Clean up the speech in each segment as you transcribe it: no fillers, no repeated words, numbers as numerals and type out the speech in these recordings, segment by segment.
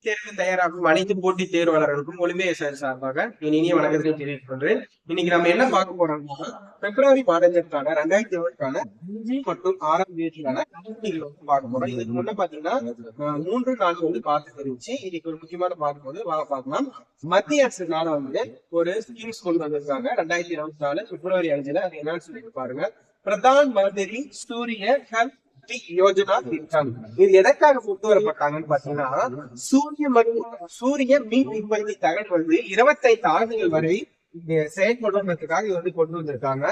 தேர்வு தயாராகும் அனைத்து போட்டித் தேர்வாளர்களுக்கும் ஒலிம்பிய சார்பாக என் இனிய வணக்கத்தை தெரிவித்துக் கொள்கிறேன். இன்னைக்கு நம்ம என்ன பார்க்க போறோம்னா பிப்ரவரி மாதத்திற்கான 2020 5 மற்றும் 6ஆம் தேதிக்கான கணக்குகள் பார்க்க போறோம். இதுக்கு முன்ன பாத்தீங்கன்னா 3 நாள் பார்த்து தெரிவிச்சு இன்னைக்கு ஒரு முக்கியமான பார்க்கும்போது பார்க்கலாம். மத்திய அரசுனால ஒரு ஸ்கீம்ஸ் கொண்டு வந்திருக்காங்க 2024 பிப்ரவரி 5 அது என்னன்னு சொல்லிட்டு பாருங்க. பிரதான் மந்திரி சூரிய ஹெல்த் யோஜனா திட்டம். இது எதற்காக கொண்டு வரப்பட்டாங்கன்னு பாத்தீங்கன்னா சூரிய மின் உற்பத்தி தகவல் 25 ஆண்டுகள் வரை செயல்படுறதுக்காக இது கொண்டு வந்திருக்காங்க.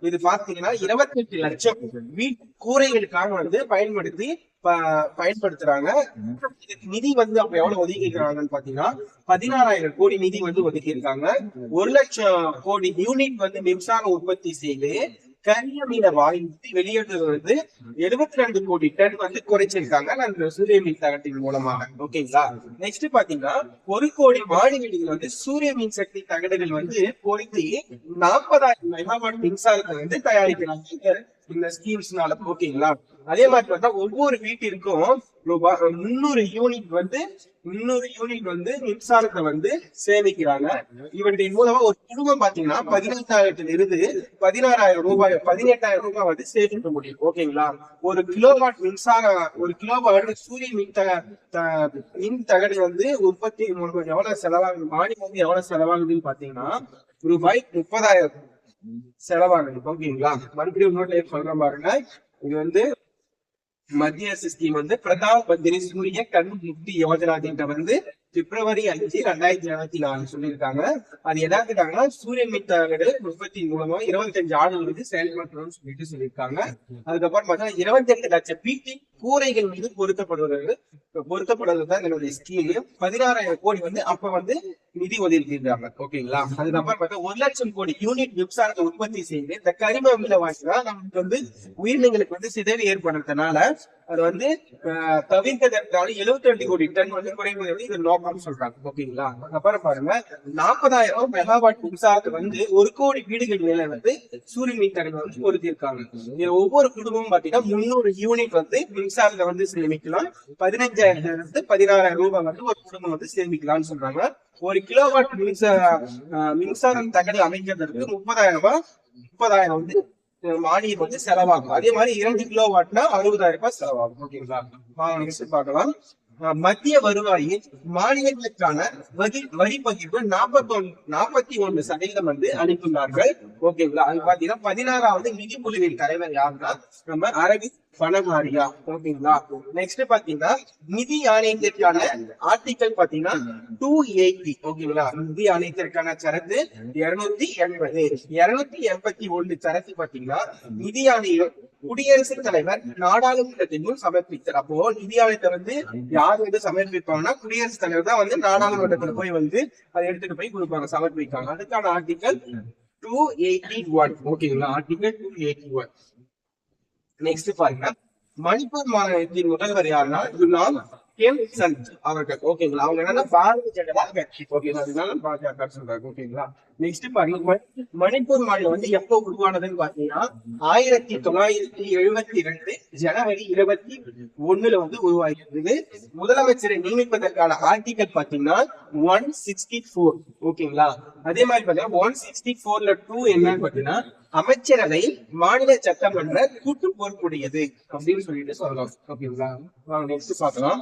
இது பாத்தீங்கன்னா 28 லட்சம் வீட்டு கூரைகளுக்காக பயன்படுத்துறாங்க. நிதி அப்ப எவ்வளவு ஒதுக்கிக்கிறாங்கன்னு பாத்தீங்கன்னா 16,000 கோடி நிதி ஒதுக்கி இருக்காங்க. 1 லட்சம் கோடி யூனிட் மின்சாரம் உற்பத்தி செய்து கரியமில வாயு வெளியேற்றுவது 72 கோடி டன் குறைச்சிருக்காங்க அந்த சூரிய மின் தகட்டின் மூலமாக. ஓகேங்களா. நெக்ஸ்ட் பாத்தீங்கன்னா 1 கோடி மாடி வீடுகள் சூரிய மின் சக்தி தகடுகள் பொருத்தி 40,000 மெகாவாட் மின்சாரத்தை தயாரிக்கிறாங்க இந்த ஸ்கீம்ஸ்னால. ஓகேங்களா. அதே மாதிரி பார்த்தா ஒவ்வொரு வீட்டிற்கும் ரூபாய் 300 யூனிட் மின்சாரத்தை சேமிக்கிறாங்க. இவற்றின் மூலமா ஒரு குடும்பம் பாத்தீங்கன்னா 15,000 இருந்து 16,000 ரூபாய் 18,000 ரூபாய் சேமிக்க முடியும். ஓகேங்களா. ஒரு கிலோவாட் சூரிய மின் தகடு உற்பத்தி எவ்வளவு செலவாகுது, மாடி எவ்வளவு செலவாகுதுன்னு பாத்தீங்கன்னா ரூபாய் 30,000 செலவாகுது. ஓகேங்களா. மறுபடியும் நோட்ல சொல்ற பாருங்க. இது மத்திய அரசு ஸ்கீம் பிரதான் மந்திரி சூரிய கண் முக்தி யோஜனா திட்டம் பிப்ரவரி 5 2024 சொல்லியிருக்காங்க. அது எதாச்சுட்டாங்கன்னா சூரிய மின் தகடு உற்பத்தி மூலமா 25 ஆண்டுகளுக்கு செயல்படுத்தணும்னு சொல்லியிருக்காங்க. அதுக்கப்புறம் பார்த்தா 28 லட்சம் வீட்டு கூரைகள் மீது பொருத்தப்படுவதுதான் என்னுடைய ஸ்கீம். 16,000 கோடி அப்ப நிதி ஒதுக்கியிருக்காங்க. ஓகேங்களா. அதுக்கப்புறம் பார்த்தா 1 லட்சம் கோடி யூனிட் மின்சாரத்தை உற்பத்தி செய்து இந்த கரிம அமில வாயுனா நமக்கு உயிரினங்களுக்கு சிதைவு ஏற்படுறதுனால அது தவிர்ப்பதற்கான 72 கோடி டன் குறைவது இது நோக்கம் சொல்றாங்க. ஓகேங்களா. அப்புறம் பாருங்க 40,000 மெகாவாட் மின்சாரத்தை 1 கோடி வீடுகள் மேல சூரிய மின் தகடு பொருத்திருக்காங்க. ஒவ்வொரு குடும்பமும் பாத்தீங்கன்னா 300 யூனிட் மின்சாரத்தை சேமிக்கலாம். 15,000 16,000 ரூபாய் ஒரு குடும்பம் சேமிக்கலாம்னு சொல்றாங்க. 1 கிலோவாட் மின்சாரம் தகடு அமைக்கிறதுக்கு 30,000 மானியம் செலவாகும். அதே மாதிரி 2 கிலோவாட்னா 60,000 ரூபாய் செலவாகும். ஓகேங்களா. பார்க்கலாம். மத்திய வருவாயில் மாநிலங்களுக்கான வரி பகிர்வு 41% அளித்துள்ளார்கள். ஓகேங்களா. அது பாத்தீங்கன்னா 16வது நிதி குழுவின் தலைவர் யாருன்னா நம்ம அரவிந்த் பனகாரியா. ஓகேங்களா. நெக்ஸ்ட் பாத்தீங்கன்னா நிதி ஆணையத்திற்கான ஆர்டிகல் பாத்தீங்கன்னா 280. ஓகேங்களா. நிதி ஆணையத்திற்கான சரத்து 281 சரத்து பாத்தீங்கன்னா நிதி ஆணையம் குடியரசுத் தலைவர் நாடாளுமன்றத்திலும் சமர்ப்பித்தார். அப்போ நிதி ஆணையத்தை யார் சமர்ப்பிப்பாங்கன்னா குடியரசுத் தலைவர் தான் நாடாளுமன்றத்துல போய் அதை எடுத்துட்டு போய் கொடுப்பாங்க, சமர்ப்பிப்பாங்க. அதுக்கான ஆர்டிகல் 281. ஓகேங்களா. ஆர்டிகல் 281. நெக்ஸ்ட் பாருங்க. மணிப்பூர் மாநிலத்தின் முதல்வர் யாருன்னா அவர்கள். ஓகேங்களா. அவங்க என்னன்னா பாரதிய ஜனதா கட்சி. ஓகேங்களா. சொல்றாங்க. ஓகேங்களா. நெக்ஸ்ட் பாருங்க. மணிப்பூர் மாநிலம் எப்ப உருவானதுன்னு பாத்தீங்கன்னா 1972 ஜனவரி 21 உருவாகிறது. முதலமைச்சரை நியமிப்பதற்கான ஆர்டிகல் பாத்தீங்கன்னா 164. ஓகேங்களா. அதே மாதிரி பாத்தீங்கன்னா 164ல 2 என்னன்னு பாத்தீங்கன்னா அமைச்சரவை மாநில சட்டமன்ற கூட்டு பொறுப்புடையது அப்படின்னு சொல்லிட்டு சொல்லலாம். ஓகேங்களா. நெக்ஸ்ட் பாக்கலாம்.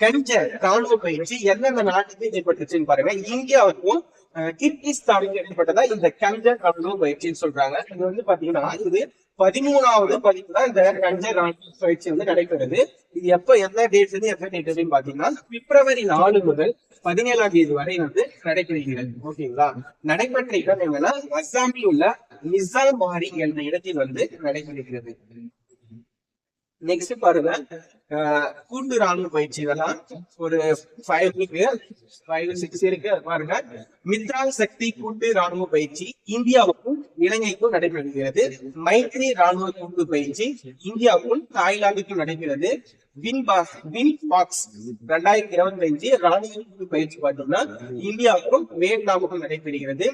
கஞ்சர் ராணுவ பயிற்சி எந்தெந்த நாட்டுக்கு ஏற்பட்டுச்சுன்னு பாருங்க. இந்தியாவுக்கும் கிர்கிஸ்தானுக்கு ஏற்பட்டதா இந்த கஞ்சர் ராணுவ பயிற்சின்னு சொல்றாங்க. இது பாத்தீங்கன்னா இது 13வது பதிப்பு தான் இந்த கஞ்சர் ராணுவ பயிற்சி நடைபெறுது. இது எந்த டேட்ல எந்த டேட் பாத்தீங்கன்னா பிப்ரவரி 4 முதல் 17ஆம் தேதி வரை நடைபெறுகிறது. ஓகேங்களா. நடைபெற்ற இடம் என்னன்னா அஸ்ஸாமில் உள்ள நிசாமாரி என்ற இடத்தில் நடைபெறுகிறது. நெக்ஸ்ட் பாருங்க. கூட்டு ராணுவ பயிற்சி இதெல்லாம் ஒரு 5-6 இருக்கு பாருங்க. மித்ரால் சக்தி கூட்டு ராணுவ பயிற்சி இந்தியாவுக்கும் இலங்கைக்கும் நடைபெறுகிறது. மைத்ரி ராணுவ கூட்டு பயிற்சி இந்தியாவுக்கும் தாய்லாந்துக்கும் நடைபெறுகிறது. வின்பாக்ஸ் 2025 ராணுவ கூட்டு பயிற்சி பார்த்தீங்கன்னா இந்தியாவுக்கும் வியட்நாமுக்கும் நடைபெறுகிறது.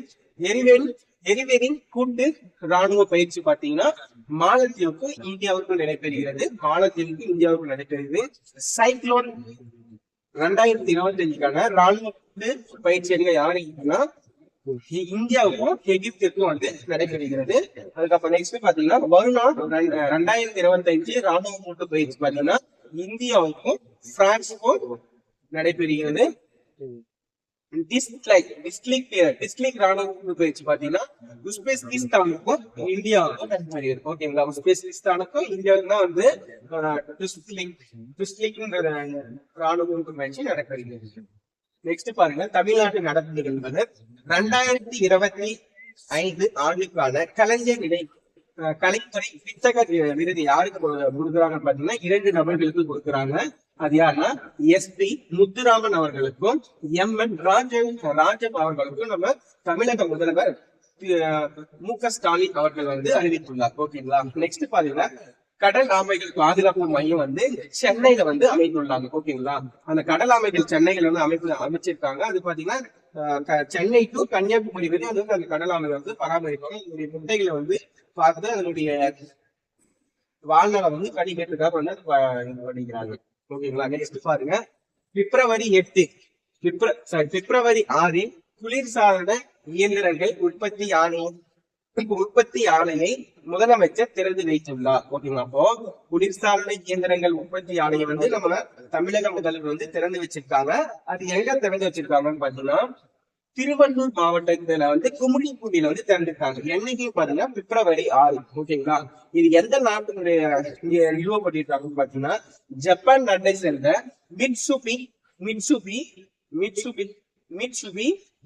எரிவேரின் கூட்டு ராணுவ பயிற்சி பாத்தீங்கன்னா மாலத்தீவுக்கும் இந்தியாவுக்கும் நடைபெறுகிறது. சைக்ளோன் 2025க்கான ராணுவ பயிற்சி எங்க யாருன்னா இந்தியாவுக்கும் எகிப்திற்கும் வந்து நடைபெறுகிறது. அதுக்கப்புறம் நெக்ஸ்ட் பாத்தீங்கன்னா வருணம் 2025 ராணுவ கூட்டு பயிற்சி பாத்தீங்கன்னா இந்தியாவுக்கும் பிரான்ஸுக்கும் நடைபெறுகிறது. டிஸ்ட்ரிக்ட் ராணுவ பயிற்சி பாத்தீங்கன்னா உஸ்பெகிஸ்தானுக்கும் இந்தியாவுக்கும் நடைபெறுகிறது. ஓகேங்களா, உஸ்பெகிஸ்தானுக்கும் இந்தியாவுக்கும் தான் வந்து டிஸ்ட்ரிக்ட் ராணுவ பயிற்சி நடைபெறுகிறது. நெக்ஸ்ட் பாருங்க, தமிழ்நாட்டு நடப்பு என்பது 2025 ஆண்டுக்கான கலைத்துறை வித்தகர் விருது யாருக்கு கொடுக்குறாங்க பாத்தீங்கன்னா 2 நபர்களுக்கு கொடுக்குறாங்க. அது யாருன்னா SP முத்துராமன் அவர்களுக்கும் MN ராஜன் அவர்களுக்கும் நம்ம தமிழக முதல்வர் MK ஸ்டாலின் அவர்கள் வந்து அறிவித்துள்ளார். ஓகேங்களா, நெக்ஸ்ட் பாத்தீங்கன்னா கடல் ஆமைகள் பாதுகாப்பு மையம் வந்து சென்னையில வந்து அமைத்துள்ளாங்க. ஓகேங்களா, அந்த கடல் ஆமைகள் சென்னையில வந்து அமைச்சிருக்காங்க. அது பாத்தீங்கன்னா சென்னை டு கன்னியாகுமரி வரை அது வந்து அந்த கடல் ஆமைகள் வந்து பராமரிப்பாங்க. அதனுடைய முட்டைகளை வந்து பார்த்து அதனுடைய வாழ்நாளை வந்து கடிக்கிறதுக்காக வந்து பண்ணிக்கிறாங்க. ஓகேங்களா, நெக்ஸ்ட் பாருங்க, பிப்ரவரி 6 குளிர்சாதன இயந்திரங்கள் உற்பத்தி ஆலையை முதலமைச்சர் திறந்து வைத்துள்ளார். ஓகேங்களா, அப்போ குளிர்சாதன இயந்திரங்கள் உற்பத்தி ஆலையை வந்து நம்ம தமிழக முதல்வர் வந்து திறந்து வச்சிருக்காங்க. அது எங்க திறந்து வச்சிருக்காங்கன்னு பாத்தீங்கன்னா திருவள்ளூர் மாவட்டத்துல வந்து கும்மிடிப்பூண்டியில வந்து திறந்துருக்காங்க. என்னைக்கு பாத்தீங்கன்னா பிப்ரவரி 6. ஓகேங்களா, இது எந்த நாட்டினுடைய நிறுவப்பட்டிருக்காங்கன்னு பாத்தீங்கன்னா ஜப்பான் நாட்டை சேர்ந்த மிட்சுபி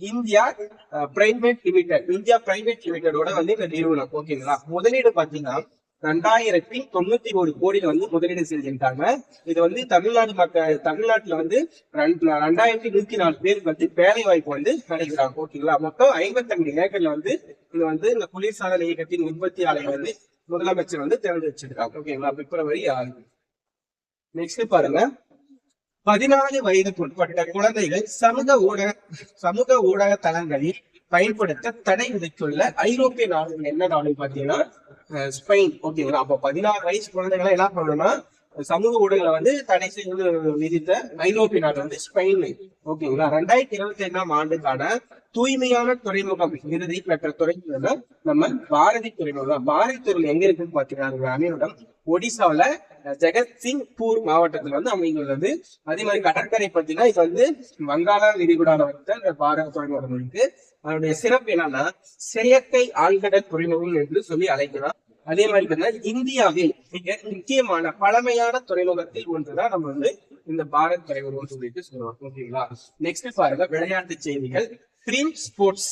இந்தியா பிரைவேட் லிமிடெடோட வந்து இந்த நிறுவனம். ஓகேங்களா, முதலீடு பாத்தீங்கன்னா 2091 கோடியில வந்து முதலீடு செஞ்சிருக்காங்க. இது வந்து தமிழ்நாட்டுல வந்து 2104 பேருக்கு வந்து வேலை வாய்ப்பு வந்து கிடைக்கிறாங்க. ஓகேங்களா, மொத்தம் 52 ஏக்கர்ல வந்து இது வந்து இந்த குளிர்சாதன இயக்கத்தின் உற்பத்தி ஆலையை வந்து முதலமைச்சர் வந்து திறந்து வச்சிருக்காங்க. ஓகேங்களா, பிப்ரவரி 6. நெக்ஸ்ட் பாருங்க, 14 வயதுக்கு உட்பட்ட குழந்தைகள் சமூக ஊடக தளங்களில் பயன்படுத்த தடை விதித்துள்ள ஐரோப்பிய நாடுகள் என்ன நாடு பாத்தீங்கன்னா ஸ்பெயின். ஓகேங்களா, அப்போ 16 வயசு குழந்தைகளை என்ன பண்ணணும்னா சமூக ஊடகங்களை வந்து தடை செய்து விதித்த ஐரோப்பிய நாடு வந்து ஸ்பெயின். ஓகேங்களா, 2025ஆம் ஆண்டுக்கான தூய்மையான துறைமுகம் விருதை பெற்ற துறைமுகம் நம்ம பாரதி துறைமுகம். பாரதி துறைமுகம் எங்க இருக்குன்னு பாத்தீங்கன்னா அமைவிடம் ஒடிசாவில ஜெகத்சிங்பூர் மாவட்டத்துல வந்து அமைந்துள்ளது. அதே மாதிரி கடற்கரை பார்த்தீங்கன்னா இது வந்து வங்காள விரிகுடால வந்து அந்த பாரதி துறைமுகம் இருக்கு. அதனுடைய சிறப்பு என்னன்னா செயற்கை ஆழ்கடல் துறைமுகம் என்று சொல்லி அழைக்கலாம். அதே மாதிரி பார்த்தீங்கன்னா இந்தியாவில் மிக முக்கியமான பழமையான துறைமுகத்தில் ஒன்றுதான் நம்ம வந்து இந்த பாரத் துறைமுகம் சொல்லிட்டு சொல்லுவோம். ஓகேங்களா, நெக்ஸ்ட் பாருங்க, விளையாட்டு செய்திகள். Dream sports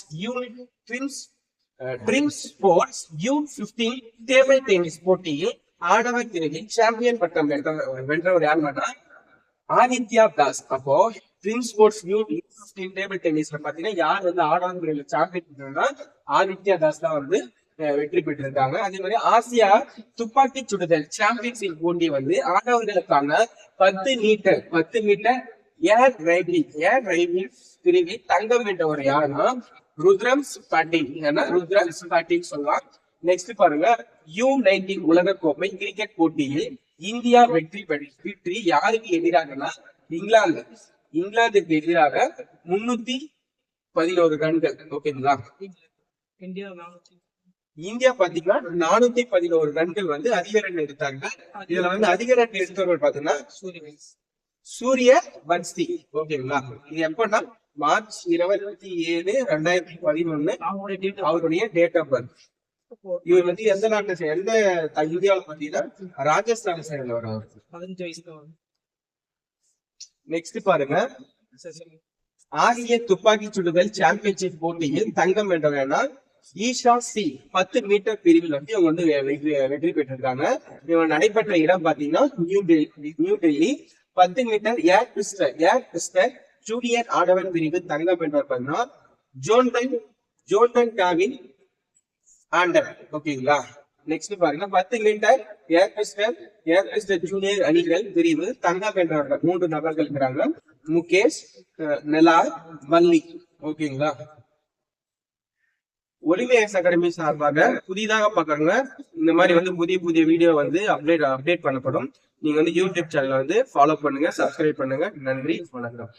U15 table tennis போட்டியில் ஆடவர் பிரிவில் சாம்பியன் பட்டம் வென்றவர் யாருன்னா ஆதித்யா தாஸ். அப்போ ட்ரீம் ஸ்போர்ட்ஸ் U15 டேபிள் டென்னிஸ்ல பாத்தீங்கன்னா யார் வந்து ஆடவர் பிரிவில் சாம்பியன் ஆதித்யா தாஸ் தான் வந்து வெற்றி பெற்றிருக்காங்க. அதே மாதிரி ஆசியா துப்பாக்கி சுடுதல் சாம்பியன்ஷிப் போட்டி வந்து ஆடவர்களுக்கான 10 மீட்டர் ஏர் ரைபிள் பிரிவில் தங்கம் வென்றவர் யாருன்னா ருத்ரம்ஸ் பாட்டில் சொல்லலாம். நெக்ஸ்ட் பாருங்க, U19 உலக கோப்பை கிரிக்கெட் போட்டியில் இந்தியா வெற்றி யாருக்கு எதிராகனா இங்கிலாந்துக்கு எதிராக 311 ரன்கள். ஓகேங்களா, இந்தியா பாத்தீங்கன்னா 411 ரன்கள் வந்து அதிக ரன் எடுத்தாங்க. இதுல வந்து அதிக ரன் எடுத்தவர்கள் பாத்தீங்கன்னா சூரிய வன்சி. ஓகேங்களா, இது எப்பன்னா மார்ச் 27, 2011 அவருடைய டேட் ஆஃப் பர்த். இவர் வந்து எந்த நாட்டுல எந்த இந்தியாவில் பாத்தீங்கன்னா ராஜஸ்தான் சைடுல வரும். 15 வயசுல. நெக்ஸ்ட் பாருங்க, ஆசிய துப்பாக்கி சுடுதல் சாம்பியன்ஷிப் போட்டியில் தங்கம் வென்றவர்னா ஈஷா சி 10 மீட்டர் பிரிவில் வந்து இவங்க வந்து வெற்றி பெற்றிருக்காங்க. இவங்க நடைபெற்ற இடம் பாத்தீங்கன்னா New Delhi. 10 metre air pistol junior ஆடவர் பிரிவு தங்கம் வென்றவர் பாத்தீங்கன்னா ஜோர்டன் டாவின் ஆண்டர். ஓகேங்களா, நெக்ஸ்ட் பாருங்க, 10 மீட்டர் ஏர் பிஸ்டல் ஜூனியர் அணிகள் பிரிவு தங்கம் வென்றவர்கள் 3 நபர்கள் இருக்கிறாங்க, முகேஷ், நெலார், வள்ளி. ஓகேங்களா, ஒலிமேக்ஸ் அகாடமி சார்பாக புதிதாக பார்க்கறவங்க இந்த மாதிரி வந்து புதிய புதிய வீடியோ வந்து அப்டேட் பண்ணப்படும். நீங்க வந்து யூடியூப் சேனல் வந்து ஃபாலோ பண்ணுங்க, சப்ஸ்கிரைப் பண்ணுங்க. நன்றி, வணக்கம்.